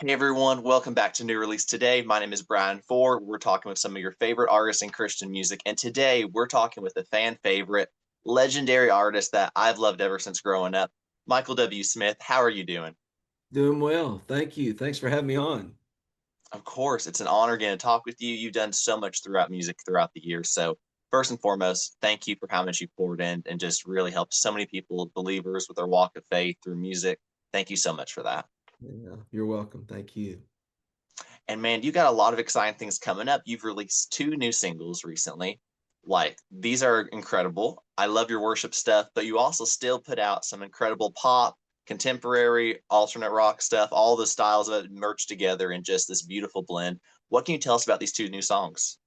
Hey everyone, welcome back to New Release Today. My name is Brian Ford. We're talking with some of your favorite artists in Christian music, and today we're talking with a fan favorite, legendary artist that I've loved ever since growing up, Michael W. Smith. How are you doing? Doing well. Thank you. Thanks for having me on. Of course, it's an honor again to talk with you. You've done so much throughout music throughout the years. So, first and foremost, thank you for how much you poured in and just really helped so many people, believers, with their walk of faith through music. Thank you so much for that. Yeah, you're welcome. Thank you. And man, you got a lot of exciting things coming up. You've released two new singles recently. Like, these are incredible. I love your worship stuff, but you also still put out some incredible pop, contemporary, alternate rock stuff, all the styles of it merged together in just this beautiful blend. What can you tell us about these two new songs?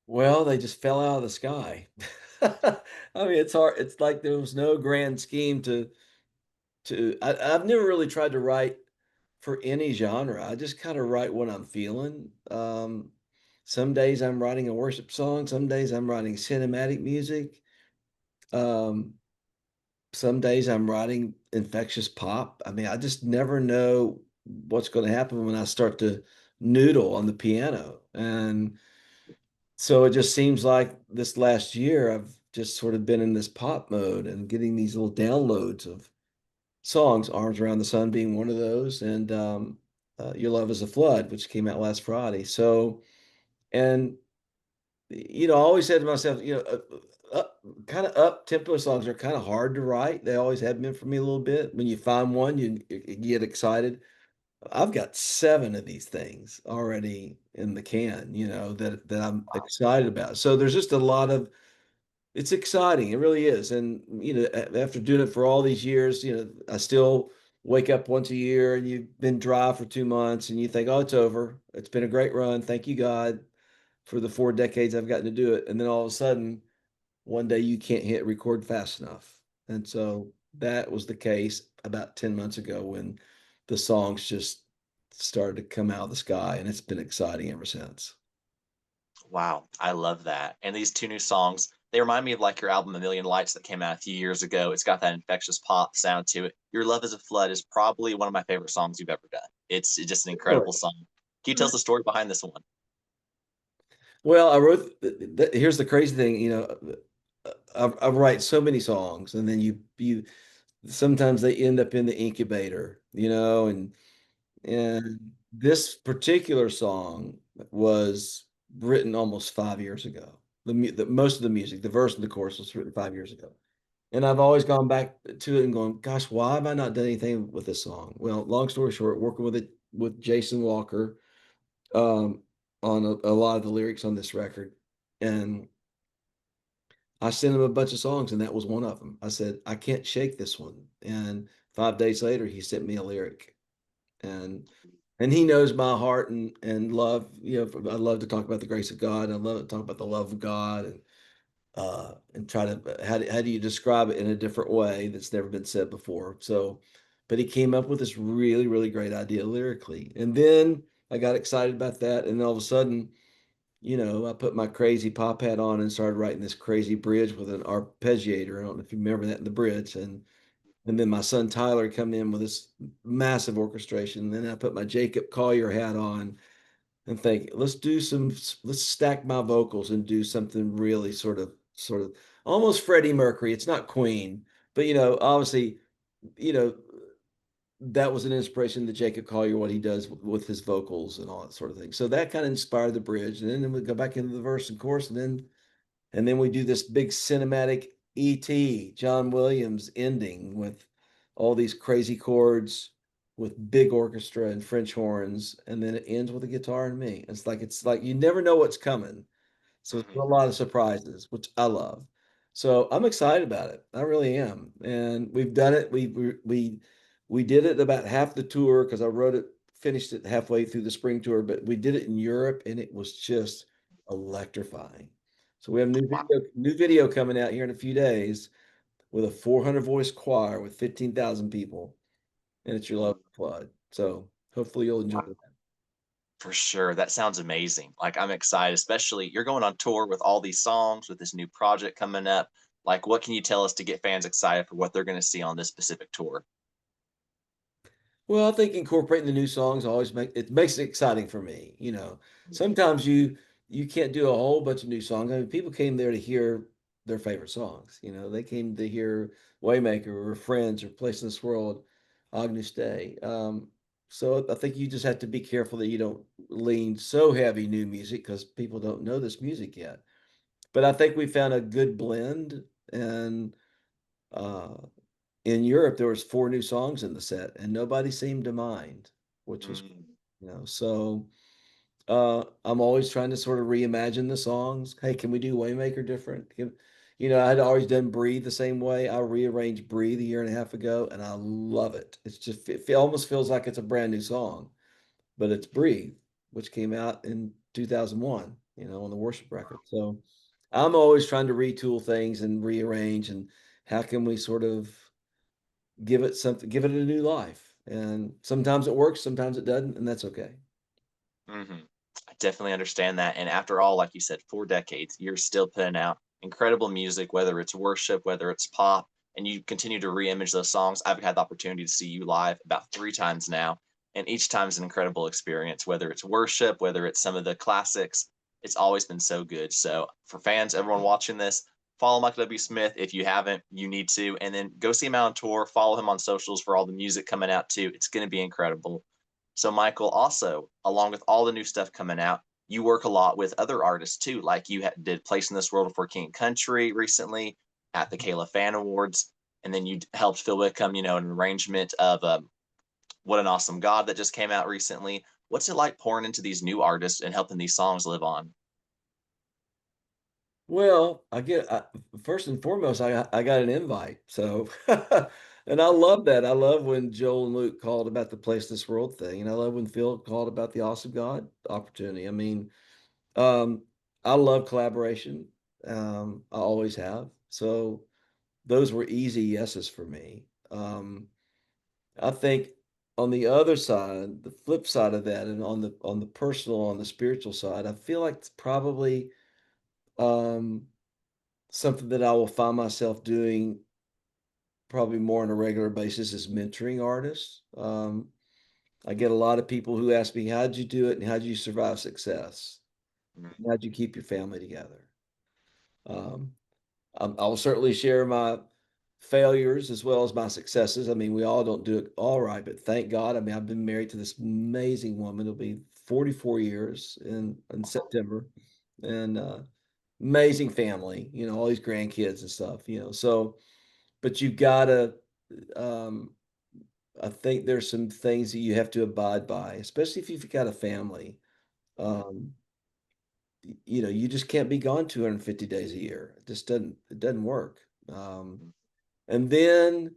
Well, they just fell out of the sky. I mean, it's hard. It's like there was no grand scheme I've never really tried to write for any genre. I just kind of write what I'm feeling. Some days I'm writing a worship song. Some days I'm writing cinematic music. Um, some days I'm writing infectious pop. I mean, I just never know what's going to happen when I start to noodle on the piano. And so it just seems like this last year I've just sort of been in this pop mode and getting these little downloads of songs, Arms Around the Sun being one of those, and Your Love is a Flood, which came out last Friday. So, and I always said to myself, kind of up tempo songs are kind of hard to write. They always have been for me a little bit. When you find one, you get excited. I've got 7 of these things already in the can, that I'm excited about. So there's just a lot of it's exciting. It really is. And after doing it for all these years, I still wake up once a year and you've been dry for 2 months and you think, "Oh, it's over. It's been a great run. Thank you, God, for the 4 decades I've gotten to do it." And then all of a sudden, one day you can't hit record fast enough. And so that was the case about 10 months ago when the songs just started to come out of the sky, and it's been exciting ever since. Wow, I love that. And these two new songs, they remind me of like your album A Million Lights that came out a few years ago. It's got that infectious pop sound to it. Your Love is a Flood is probably one of my favorite songs you've ever done. It's just an incredible Really? song. Can you tell us the story behind this one? Well, I wrote here's the crazy thing, I write so many songs, and then you sometimes they end up in the incubator, and this particular song was written almost 5 years ago. The most of the music, the verse and the chorus was written 5 years ago. And I've always gone back to it and going, "Gosh, why have I not done anything with this song?" Well, long story short, working with Jason Walker, um, on a lot of the lyrics on this record, and I sent him a bunch of songs, and that was one of them. I said, "I can't shake this one." And 5 days later, he sent me a lyric, and he knows my heart and love, I love to talk about the grace of God. I love to talk about the love of God and try to how do you describe it in a different way that's never been said before? So, but he came up with this really, really great idea lyrically. And then I got excited about that, and all of a sudden, I put my crazy pop hat on and started writing this crazy bridge with an arpeggiator. I don't know if you remember that in the bridge. And then my son Tyler come in with this massive orchestration. Then I put my Jacob Collier hat on and think, let's stack my vocals and do something really sort of almost Freddie Mercury. It's not Queen, but obviously, you know, that was an inspiration to Jacob Collier, what he does with his vocals and all that sort of thing. So that kind of inspired the bridge. And then we go back into the verse and chorus, and then we do this big cinematic E.T. John Williams ending with all these crazy chords with big orchestra and French horns, and then it ends with a guitar and me. It's like you never know what's coming. So it's a Mhm. lot of surprises, which I love. So I'm excited about it. I really am. And we've done it. We did it about half the tour because I wrote it, finished it halfway through the spring tour, but we did it in Europe and it was just electrifying. So we have Wow. new video coming out here in a few days with a 400 voice choir with 15,000 people, and it's your love flood. So hopefully you'll enjoy it. For sure. That sounds amazing. Like, I'm excited, especially you're going on tour with all these songs, with this new project coming up. Like, what can you tell us to get fans excited for what they're going to see on this specific tour? Well, I think incorporating the new songs always makes it exciting for me. Sometimes you can't do a whole bunch of new songs. I mean, people came there to hear their favorite songs. They came to hear Waymaker or Friends or Place in This World, Agnus Dei. So I think you just have to be careful that you don't lean so heavy new music because people don't know this music yet. But I think we found a good blend, and uh, in Europe, there was 4 new songs in the set, and nobody seemed to mind, which was, Mm, so, I'm always trying to sort of reimagine the songs. "Hey, can we do Waymaker different?" I had always done Breathe the same way. I rearranged Breathe a year and a half ago, and I love it. It's just it almost feels like it's a brand new song, but it's Breathe, which came out in 2001, on the worship record. So, I'm always trying to retool things and rearrange, and how can we sort of give it a new life. And sometimes it works, sometimes it doesn't, and that's okay. mhm. I definitely understand that. And after all, like you said, 4 decades, you're still putting out incredible music, whether it's worship, whether it's pop, and you continue to reimage those songs. I've had the opportunity to see you live about 3 times now, and each time is an incredible experience, whether it's worship, whether it's some of the classics. It's always been so good. So, for fans, everyone watching this, follow Michael W. Smith. If you haven't, you need to. And then go see him out on tour, follow him on socials for all the music coming out, too. It's going to be incredible. So, Michael, also, along with all the new stuff coming out, you work a lot with other artists too. Like you did Place in This World for King and Country recently at the Kayla Fan Awards. And then helped Phil Wickham, an arrangement of What an Awesome God that just came out recently. What's it like pouring into these new artists and helping these songs live on? Well, first and foremost, I got an invite. So, and I love that. I love when Joel and Luke called about the Place This World thing. And I love when Phil called about the Awesome God opportunity. I mean, um, I love collaboration. I always have. So those were easy yeses for me. I think on the other side, the flip side of that, and on the personal, on the spiritual side, I feel like it's probably um, something that I will find myself doing probably more on a regular basis is mentoring artists. I get a lot of people who ask me, "How'd you do it, and how'd you survive success? Mm, How'd you keep your family together?" Um, I will certainly share my failures as well as my successes. I mean, we all don't do it all right, but thank God. I mean, I've been married to this amazing woman. It'll be 44 years in September, and amazing family. All these grandkids and stuff. So, but you gotta. Um, I think there's some things that you have to abide by, especially if you've got a family. mm, Um, you just can't be gone 250 days a year. It doesn't work. Um, mm, And then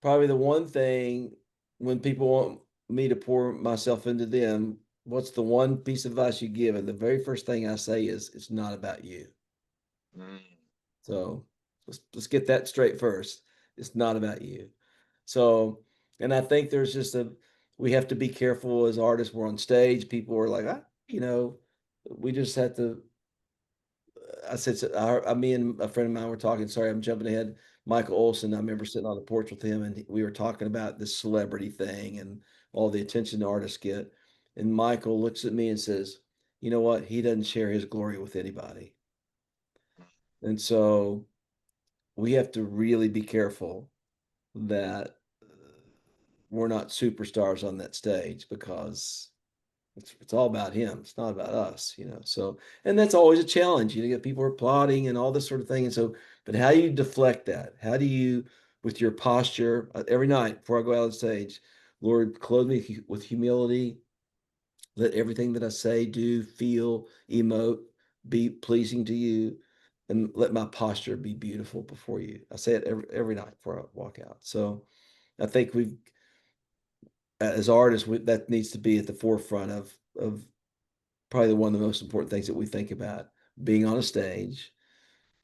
probably the one thing when people want me to pour myself into them, what's the one piece of advice you give? And the very first thing I say is, it's not about you. mm, So let's get that straight first. It's not about you. So, and I think we have to be careful as artists. We're on stage. People are like, we just have to I said, me and a friend of mine were talking. Sorry, I'm jumping ahead. Michael Olson. I remember sitting on the porch with him, and we were talking about this celebrity thing and all the attention the artists get. And Michael looks at me and says, "You know what? He doesn't share his glory with anybody." And so we have to really be careful that we're not superstars on that stage because it's all about him. It's not about us. So, and that's always a challenge. You get people are applauding and all this sort of thing. And so, but how do you deflect that? How do you, with your posture, every night before I go out on stage, Lord, clothe me with humility. Let everything that I say, do, feel, emote, be pleasing to you, and let my posture be beautiful before you. I say it every night before I walk out. So, I think as artists, that needs to be at the forefront of probably one of the most important things that we think about being on a stage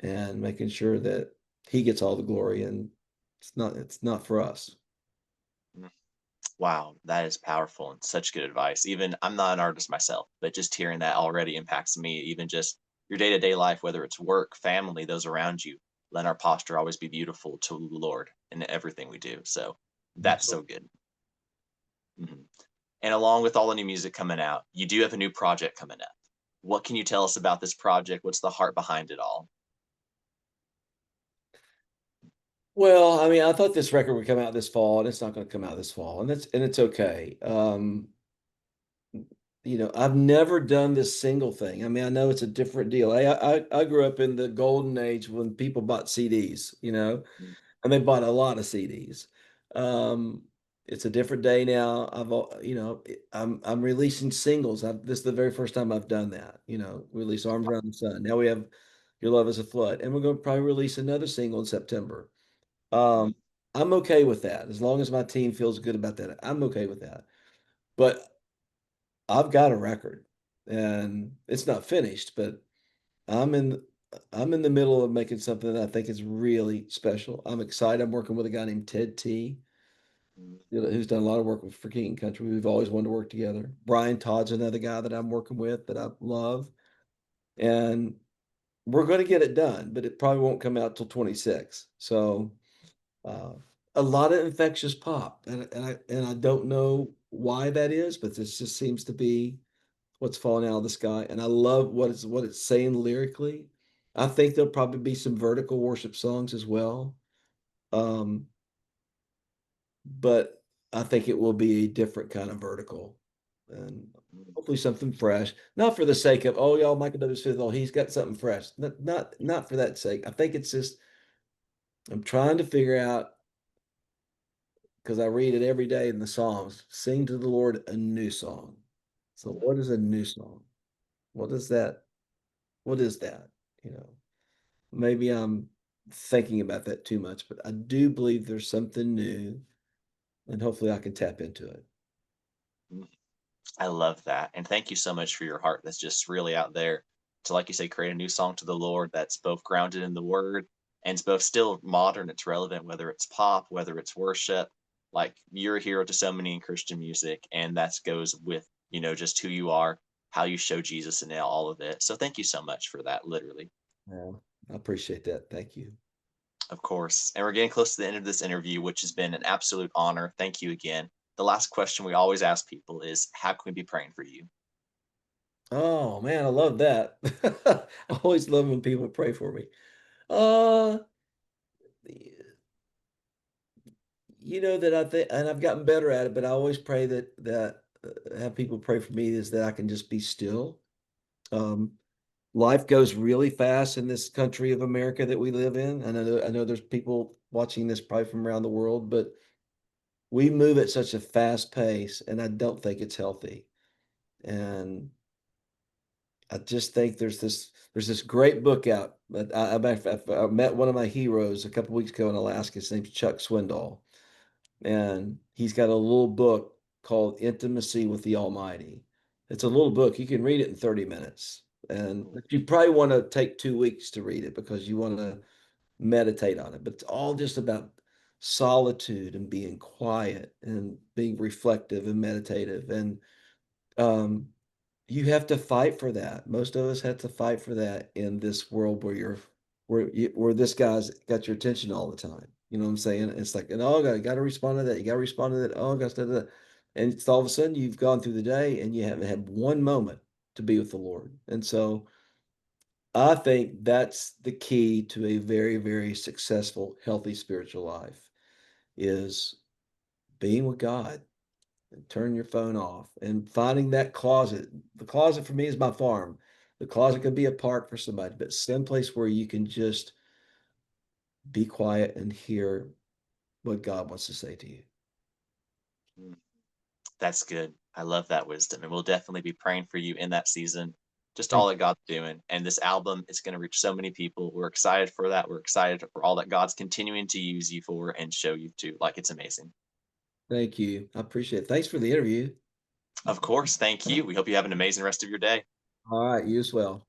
and making sure that he gets all the glory, and it's not for us. mm. Wow, that is powerful and such good advice. Even I'm not an artist myself, but just hearing that already impacts me. Even just your day to day life, whether it's work, family, those around you, let our posture always be beautiful to the Lord in everything we do. So that's so Absolutely. good. Mhm. And along with all the new music coming out, you do have a new project coming up. What can you tell us about this project? What's the heart behind it all? Well, I mean, I thought this record would come out this fall, and it's not going to come out this fall, and it's okay. I've never done this single thing. I mean, I know it's a different deal. I grew up in the golden age when people bought CDs, Mm, and they bought a lot of CDs. Um, it's a different day now. I'm releasing singles. This is the very first time I've done that. Release Arms Around the Sun. Now we have Your Love Is a Flood, and we're going to probably release another single in September. mm, Um, I'm okay with that as long as my team feels good about that. I'm okay with that. But I've got a record, and it's not finished, but I'm in I'm in the middle of making something that I think is really special. I'm excited. I'm working with a guy named Ted T, mm, who's done a lot of work for King and Country. We've always wanted to work together. Brian Todd's another guy that I'm working with that I love, and we're going to get it done, but it probably won't come out till 26. So uh, a lot of infectious pop, and I don't know why that is, but this just seems to be what's falling out of the sky. And I love what it's saying lyrically. I think there'll probably be some vertical worship songs as well. Um, but I think it will be a different kind of vertical and mm, hopefully something fresh. Not for the sake of, oh, y'all, Michael W. Smith, oh, he's got something fresh. Not for that sake. I think it's just I'm trying to figure out because I read it every day in the Psalms, sing to the Lord a new song. So mm, what is a new song? What is that? What is that? You know, maybe I'm thinking about that too much, but I do believe there's something new and hopefully I can tap into it. mm. I love that. And thank you so much for your heart that's just really out there to, like you say, create a new song to the Lord that's both grounded in the word and it's both still modern, it's relevant, whether it's pop, whether it's worship. Like you're a hero to so many in Christian music, and that goes with, just who you are, how you show Jesus and all of it. So thank you so much for that, literally. Yeah, I appreciate that. Thank you. Of course. And we're getting close to the end of this interview, which has been an absolute honor. Thank you again. The last question we always ask people is, how can we be praying for you? Oh man, I love that. I always love when people pray for me. Uh, that I think, and I've gotten better at it, but I always pray that have people pray for me is that I can just be still. Um, Life goes really fast in this country of America that we live in. And I know there's people watching this probably from around the world, but we move at such a fast pace, and I don't think it's healthy. And I just think there's this great book out. But I met one of my heroes a couple weeks ago in Alaska. His name's Chuck Swindoll, and he's got a little book called Intimacy with the Almighty. It's a little book. You can read it in 30 minutes. And Ooh, but you probably want to take 2 weeks to read it because you want to meditate on it. But it's all just about solitude and being quiet and being reflective and meditative. And um, you have to fight for that. Most of us have to fight for that in this world where this guy's got your attention all the time. You know what I'm saying? It's like, and oh, you got to respond to that. You got to respond to that. Oh, gosh, da, da, da. And it's all of a sudden you've gone through the day and you haven't had one moment to be with the Lord. And so I think that's the key to a very, very successful, healthy spiritual life is being with God and turn your phone off and finding that closet. The closet for me is my farm. The closet could be a park for somebody, but someplace where you can just be quiet and hear what God wants to say to you. mm, that's good. I love that wisdom. And we'll definitely be praying for you in that season, just all Thank that God's doing. And this album is going to reach so many people. We're excited for that. We're excited for all that God's continuing to use you for and show you to. Like, it's amazing. thank you. I appreciate it. Thanks for the interview. Of course. Thank you. We hope you have an amazing rest of your day. All right, you as well.